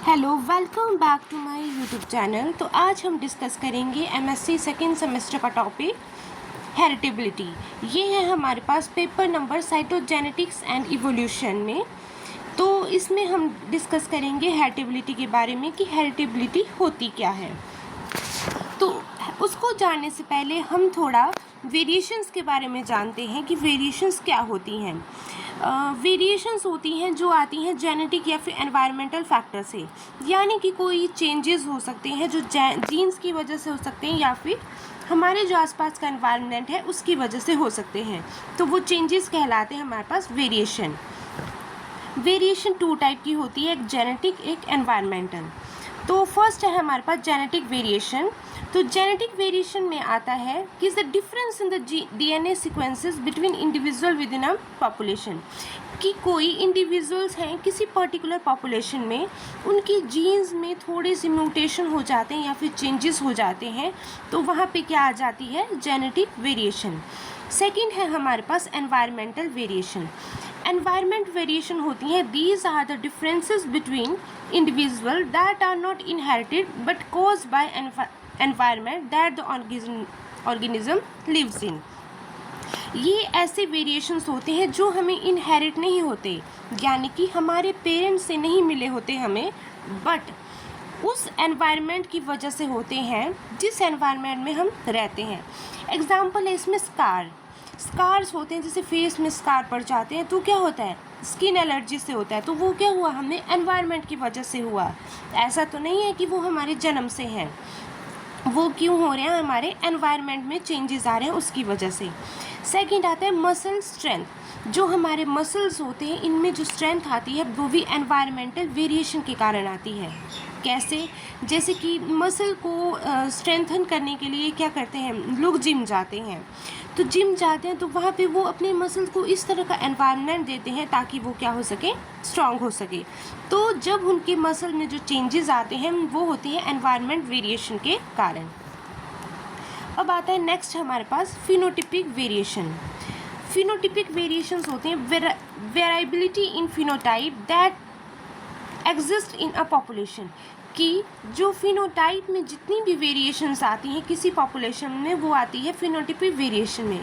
Hello, welcome back to my YouTube channel. तो आज हम डिस्कस करेंगे एमएससी सेकेंड सेमेस्टर का टॉपिक हेरिटेबिलिटी। ये है हमारे पास paper number cytogenetics and evolution में। तो इसमें हम डिस्कस करेंगे हेरिटेबिलिटी के बारे में कि हेरिटेबिलिटी होती क्या है। तो उसको जानने से पहले हम थोड़ा वेरिएशंस के बारे में जानते हैं कि वेरिएशंस क्या होती हैं। वेरिएशंस होती हैं जो आती हैं जेनेटिक या फिर एनवायरमेंटल फैक्टर से, यानी कि कोई चेंजेस हो सकते हैं जो जीन्स की वजह से हो सकते हैं या फिर हमारे जो आसपास का एनवायरनमेंट है उसकी वजह से हो सकते हैं। तो वो चेंजेस कहलाते हैं हमारे पास वेरिएशन। वेरिएशन टू टाइप की होती है, एक जेनेटिक एक एनवायरमेंटल। तो फर्स्ट है हमारे पास जेनेटिक वेरिएशन। तो जेनेटिक वेरिएशन में आता है कि the difference in the DNA sequences between individual with in a population, कि कोई इंडिविजुअल्स हैं किसी पर्टिकुलर पॉपुलेशन में, उनकी जीन्स में थोड़े से म्यूटेशन हो जाते हैं या फिर चेंजेस हो जाते हैं, तो वहाँ पे क्या आ जाती है, जेनेटिक वेरिएशन। सेकेंड है हमारे पास एनवायरमेंटल वेरिएशन। एनवायरमेंट वेरिएशन होती है, these are the differences between individual that are not inherited but caused by environment that the organism lives in. ये ऐसे वेरिएशंस होते हैं जो हमें इनहेरिट नहीं होते, यानी कि हमारे पेरेंट्स से नहीं मिले होते हमें, बट उस एनवायरनमेंट की वजह से होते हैं जिस एनवायरनमेंट में हम रहते हैं। एग्जाम्पल है इसमें स्कार्स होते हैं, जैसे फेस में स्कार पड़ जाते हैं तो क्या होता है, स्किन एलर्जी से होता है। तो वो क्या हुआ, हमें एनवायरनमेंट की वजह से हुआ। ऐसा तो नहीं है कि वो हमारे जन्म से हैं, वो क्यों हो रहे हैं, हमारे एनवायरनमेंट में चेंजेस आ रहे हैं उसकी वजह से। सेकंड आता है मसल स्ट्रेंथ। जो हमारे मसल्स होते हैं इनमें जो स्ट्रेंथ आती है वो भी एनवायरमेंटल वेरिएशन के कारण आती है। कैसे, जैसे कि मसल को स्ट्रेंथन करने के लिए क्या करते हैं लोग, जिम जाते हैं। तो जिम जाते हैं तो वहाँ पे वो अपने मसल को इस तरह का एनवायरनमेंट देते हैं ताकि वो क्या हो सके, स्ट्रांग हो सके। तो जब उनके मसल में जो चेंजेस आते हैं वो होते हैं एनवायरनमेंट वेरिएशन के कारण। अब आता है नेक्स्ट हमारे पास फिनोटिपिक वेरिएशन। फिनोटिपिक वेरिएशंस होते हैं variability in phenotype that exist in a population, कि जो फिनोटाइप में जितनी भी वेरिएशंस आती हैं किसी पॉपुलेशन में वो आती है फिनोटिपिक वेरिएशन में।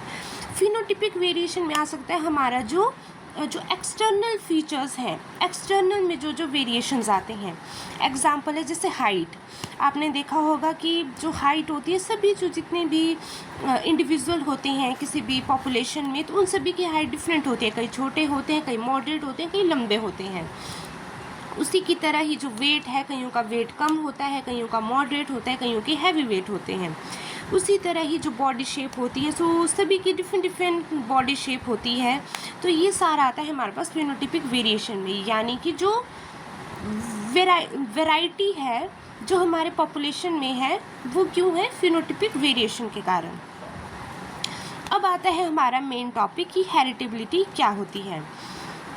फिनोटिपिक वेरिएशन में आ सकता है हमारा जो एक्सटर्नल फीचर्स हैं, एक्सटर्नल में जो वेरिएशंस आते हैं। एग्जांपल है जैसे हाइट। आपने देखा होगा कि जो हाइट होती है, सभी जो जितने भी इंडिविजुअल होते हैं किसी भी पॉपुलेशन में, तो उन सभी की हाइट डिफरेंट होती है। कई छोटे होते हैं, कई मॉडरेट होते हैं, कई लंबे होते हैं। उसी की तरह ही जो वेट है, कईयों का वेट कम होता है, कईयों का मॉडरेट होता है, कईयों के हैवी वेट होते हैं। उसी तरह ही जो बॉडी शेप होती है, सो सभी की डिफरेंट बॉडी शेप होती है। तो ये सारा आता है हमारे पास फिनोटिपिक वेरिएशन में, यानी कि जो वैरायटी है जो हमारे पॉपुलेशन में है वो क्यों है, फिनोटिपिक वेरिएशन के कारण। अब आता है हमारा मेन टॉपिक कि हेरिटेबिलिटी क्या होती है।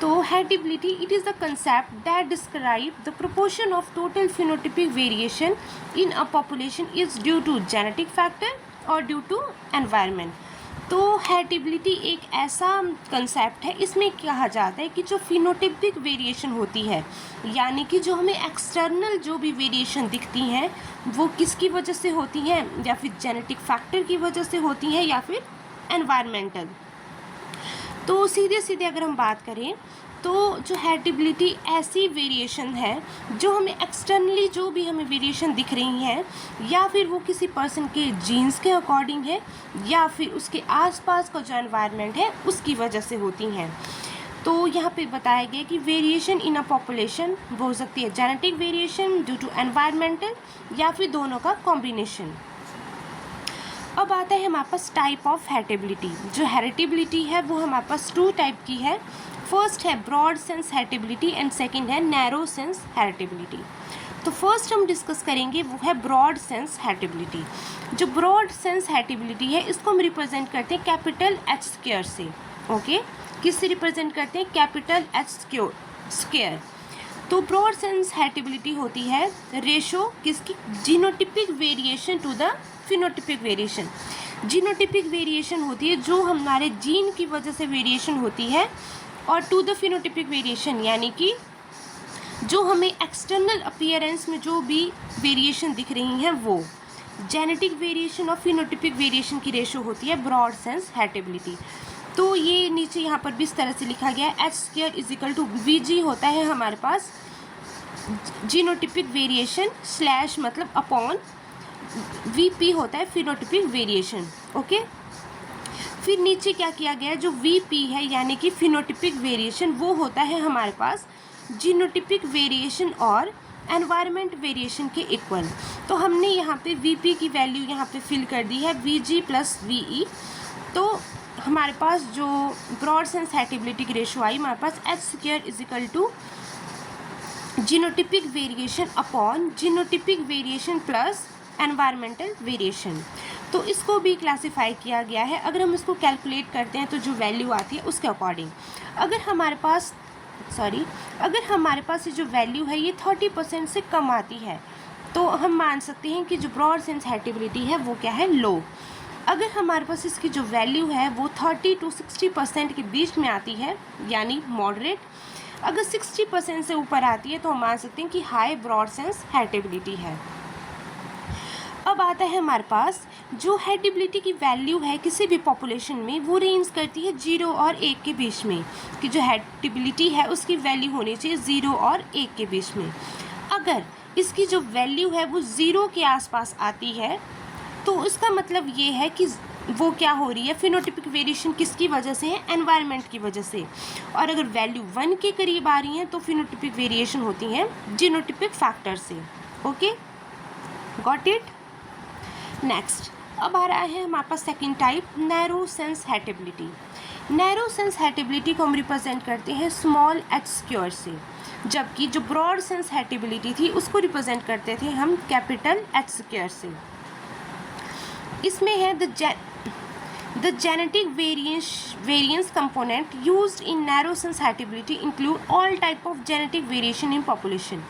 तो heritability it is the concept that describe the proportion of total phenotypic variation in a population is due to genetic factor और ड्यू टू एनवायरनमेंट। तो हेरिटेबिलिटी एक ऐसा कंसेप्ट है, इसमें कहा जाता है कि जो फिनोटिपिक वेरिएशन होती है, यानी कि जो हमें एक्सटर्नल जो भी वेरिएशन दिखती हैं वो किसकी वजह से होती हैं, या फिर जेनेटिक फैक्टर की वजह से होती हैं या फिर एनवायरमेंटल। तो सीधे सीधे अगर हम बात करें तो जो हेरिटेबिलिटी ऐसी वेरिएशन है जो हमें एक्सटर्नली जो भी हमें वेरिएशन दिख रही हैं, या फिर वो किसी पर्सन के जीन्स के अकॉर्डिंग है या फिर उसके आसपास का जो एनवायरनमेंट है उसकी वजह से होती हैं। तो यहाँ पे बताया गया कि वेरिएशन इन अ पॉपुलेशन वो हो सकती है genetic variation due to environmental या फिर दोनों का कॉम्बिनेशन। अब आता है हमारे पास टाइप ऑफ हेरिटेबिलिटी। जो हेरिटेबिलिटी है वो हमारे पास टू टाइप की है। फर्स्ट है broad sense heritability and second है नैरो सेंस हेरिटेबिलिटी। तो फर्स्ट हम डिस्कस करेंगे वो है ब्रॉड सेंस हेरिटेबिलिटी। जो ब्रॉड सेंस हेरिटेबिलिटी है इसको हम रिप्रेजेंट करते हैं कैपिटल एच स्क्वायर से। ओके, किससे रिप्रेजेंट करते हैं, कैपिटल एच स्क्वायर। तो ब्रॉड सेंस हेरिटेबिलिटी होती है रेशो किसकी, genotypic variation to the phenotypic variation. Genotypic variation होती है जो हमारे जीन की वजह से वेरिएशन होती है, और टू द फिनोटिपिक वेरिएशन यानी कि जो हमें एक्सटर्नल अपीयरेंस में जो भी वेरिएशन दिख रही हैं वो जेनेटिक वेरिएशन और फिनोटिपिक वेरिएशन की रेशो होती है ब्रॉड सेंस हेरिटेबिलिटी। तो ये नीचे यहाँ पर भी इस तरह से लिखा गया है, H² इजिकल टू VG होता है हमारे पास जीनोटिपिक वेरिएशन स्लैश मतलब अपॉन VP होता है फिनोटिपिक वेरिएशन। ओके, फिर नीचे क्या किया गया है, जो VP है यानी कि फिनोटिपिक वेरिएशन वो होता है हमारे पास जीनोटिपिक वेरिएशन और एनवायरनमेंट वेरिएशन के इक्वल। तो हमने यहाँ पे VP की वैल्यू यहाँ पे फिल कर दी है VG प्लस VE। तो हमारे पास जो ब्रॉड सेंस हेरिटेबिलिटी की रेशो आई हमारे पास H² is equal to genotypic variation upon genotypic variation plus environmental variation. तो इसको भी क्लासिफाई किया गया है। अगर हम इसको कैलकुलेट करते हैं तो जो वैल्यू आती है उसके अकॉर्डिंग अगर हमारे पास ये जो वैल्यू है ये 30% से कम आती है तो हम मान सकते हैं कि जो ब्रॉड सेंस हेरिटेबिलिटी है वो क्या है, लो। अगर हमारे पास इसकी जो वैल्यू है वो 30 to 60% के बीच में आती है यानी मॉडरेट। अगर 60% से ऊपर आती है तो हम मान सकते हैं कि हाई ब्रॉड सेंस हेरिटेबिलिटी है। अब आता है हमारे पास जो हेरिटेबिलिटी की वैल्यू है किसी भी पॉपुलेशन में वो रेंज करती है 0 और 1 के बीच में, कि जो हेरिटेबिलिटी है उसकी वैल्यू होनी चाहिए 0 और 1 के बीच में। अगर इसकी जो वैल्यू है वो 0 के आसपास आती है तो इसका मतलब ये है कि वो क्या हो रही है, फिनोटिपिक वेरिएशन किसकी वजह से है, एनवायरनमेंट की वजह से। और अगर वैल्यू 1 के करीब आ रही है तो फिनोटिपिक वेरिएशन होती है जीनोटिपिक फैक्टर से। Okay, got it. नेक्स्ट अब आ रहा है हमारे पास second type, narrow sense heritability. Narrow sense heritability को हम रिप्रेजेंट करते हैं स्मॉल h² से, जबकि जो ब्रॉड सेंस हेरिटेबिलिटी थी उसको रिप्रेजेंट करते थे हम कैपिटल H² से। इसमें है the genetic variance component used in narrow sense heritability include all type of genetic variation in population.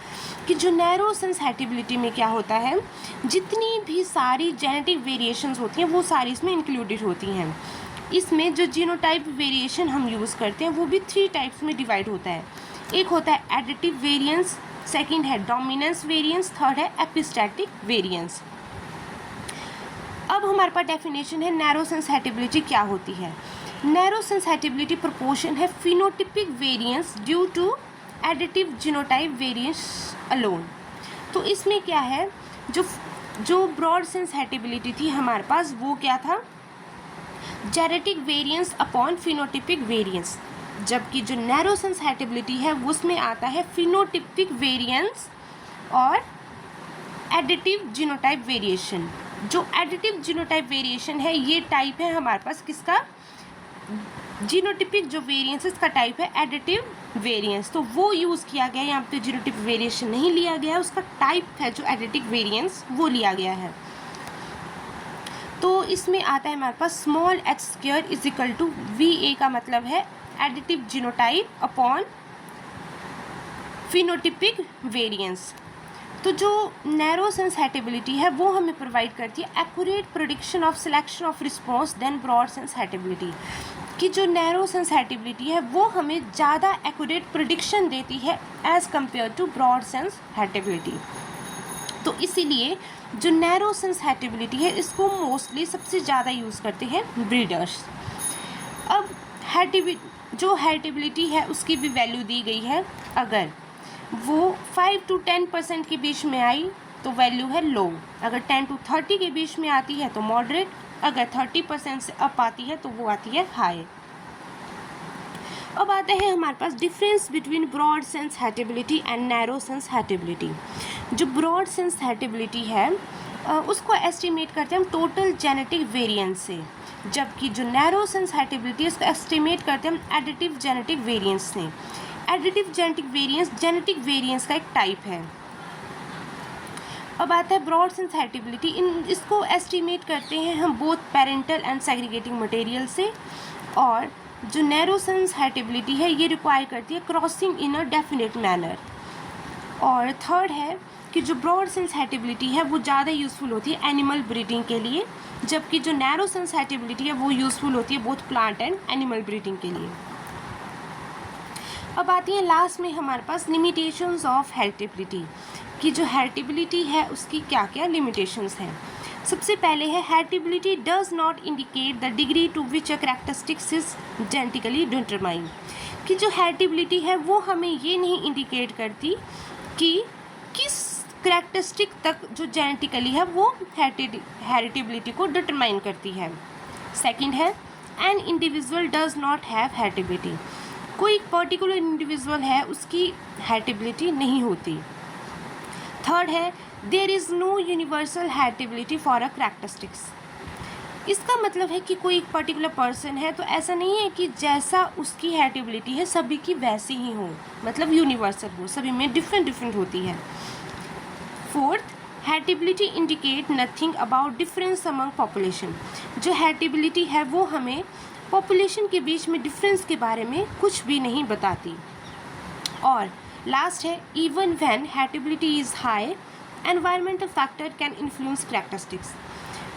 कि जो नैरो सेंस हेरिटेबिलिटी में क्या होता है, जितनी भी सारी जेनेटिक वेरिएशंस होती हैं वो सारी इसमें इंक्लूडेड होती हैं। इसमें जो जीनोटाइप वेरिएशन हम यूज़ करते हैं वो भी 3 टाइप्स में डिवाइड होता है। एक होता है एडिटिव वेरिएंस, सेकंड है डोमिनेंस वेरिएंस, थर्ड है एपिस्टैटिक वेरिएंस। अब हमारे पास डेफिनेशन है नैरो सेंस हेरिटेबिलिटी क्या होती है। नैरो सेंस हेरिटेबिलिटी प्रोपोर्शन है phenotypic variance due to additive genotype variance alone. तो इसमें क्या है, जो ब्रॉड सेंस हेरिटेबिलिटी थी हमारे पास वो क्या था, genetic variance upon phenotypic variance, जबकि जो नैरो सेंस हेरिटेबिलिटी है उसमें आता है फिनोटिपिक वेरिएंस और एडिटिव जीनोटाइप वेरिएशन। जो एडिटिव जीनोटाइप वेरिएशन है ये टाइप है हमारे पास किसका, जीनोटिपिक जो वेरिएंस इसका टाइप है एडिटिव वेरिएंस। तो वो यूज़ किया गया, यहाँ पे जीनोटिपिक वेरिएशन नहीं लिया गया, उसका टाइप है जो एडिटिव वेरिएंस वो लिया गया है। तो इसमें आता है हमारे पास small h² is equal to VA का मतलब है additive genotype upon phenotypic variance. तो जो नैरो सेंस हेरिटेबिलिटी है वो हमें प्रोवाइड करती है accurate prediction of selection of response than broad sense heritability. कि जो नैरो सेंस हेरिटेबिलिटी है वो हमें ज़्यादा एक्यूरेट प्रेडिक्शन देती है as compare to broad sense heritability. तो इसीलिए जो नैरो सेंस हेरिटेबिलिटी है इसको मोस्टली सबसे ज़्यादा यूज़ करते हैं ब्रीडर्स। अब जो हेरिटेबिलिटी है उसकी भी वैल्यू दी गई है, अगर वो 5 to 10% के बीच में आई तो वैल्यू है लो, अगर 10 to 30 के बीच में आती है तो मॉडरेट, अगर 30% से अप आती है तो वो आती है हाई। अब आता है हमारे पास difference between broad sense heritability and narrow sense heritability. जो ब्रॉड सेंस हेरिटेबिलिटी है उसको एस्टिमेट करते हैं हम टोटल जेनेटिक वेरिएंस से, जबकि जो नैरो सेंस हेरिटेबिलिटी है उसको एस्टिमेट करते हैं हम एडिटिव जेनेटिक वेरिएंस से। एडिटिव जेनेटिक वेरिएंस का एक टाइप है। अब आता है ब्रॉड सेंस हेरिटेबिलिटी, इसको एस्टिमेट करते हैं हम both parental and segregating material से। और जो नैरो सेंस हेरिटेबिलिटी है ये रिक्वायर करती है crossing in a definite manner. और थर्ड है कि जो ब्रॉड सेंस हेरिटेबिलिटी है वो ज़्यादा यूज़फुल होती है एनिमल ब्रीडिंग के लिए, जबकि जो नैरो सेंस हेरिटेबिलिटी है वो यूज़फुल होती है both plant and animal breeding के लिए। अब आती है लास्ट में हमारे पास लिमिटेशंस ऑफ हेरिटेबिलिटी, कि जो हेरिटेबिलिटी है उसकी क्या क्या लिमिटेशंस हैं। सबसे पहले है heritability does not indicate the degree to which a characteristics is genetically determined, कि जो हेरिटेबिलिटी है वो हमें ये नहीं इंडिकेट करती कि किस कैरेक्टरिस्टिक तक जो जेनेटिकली है वो हेरिटेबिलिटी को डिटरमाइन करती है। सेकंड है an individual does not have heritability, कोई पर्टिकुलर इंडिविजुअल है उसकी हेरिटेबिलिटी नहीं होती। थर्ड है there is no universal heritability for a characteristics, इसका मतलब है कि कोई एक पर्टिकुलर पर्सन है तो ऐसा नहीं है कि जैसा उसकी हेरिटेबिलिटी है सभी की वैसी ही हो, मतलब यूनिवर्सल हो, सभी में डिफरेंट होती है। Fourth, heritability indicate nothing about difference among population, जो हेरिटेबिलिटी है वो हमें पॉपुलेशन के बीच में डिफरेंस के बारे में कुछ भी नहीं बताती। और लास्ट है even when heritability is high environmental factor can influence characteristics,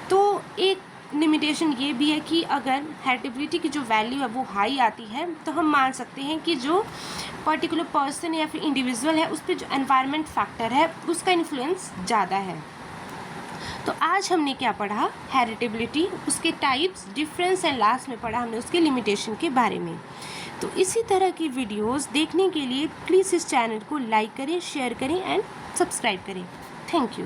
तो एक लिमिटेशन ये भी है कि अगर हेरिटेबिलिटी की जो वैल्यू है वो हाई आती है तो हम मान सकते हैं कि जो पर्टिकुलर पर्सन या फिर इंडिविजुअल है उस पर जो एनवायरनमेंट फैक्टर है उसका इन्फ्लुएंस ज़्यादा है। तो आज हमने क्या पढ़ा, हेरिटेबिलिटी, उसके टाइप्स, डिफरेंस एंड लास्ट में पढ़ा हमने उसके लिमिटेशन के बारे में। तो इसी तरह की वीडियोस देखने के लिए प्लीज़ इस चैनल को लाइक करें, शेयर करें एंड सब्सक्राइब करें। Thank you.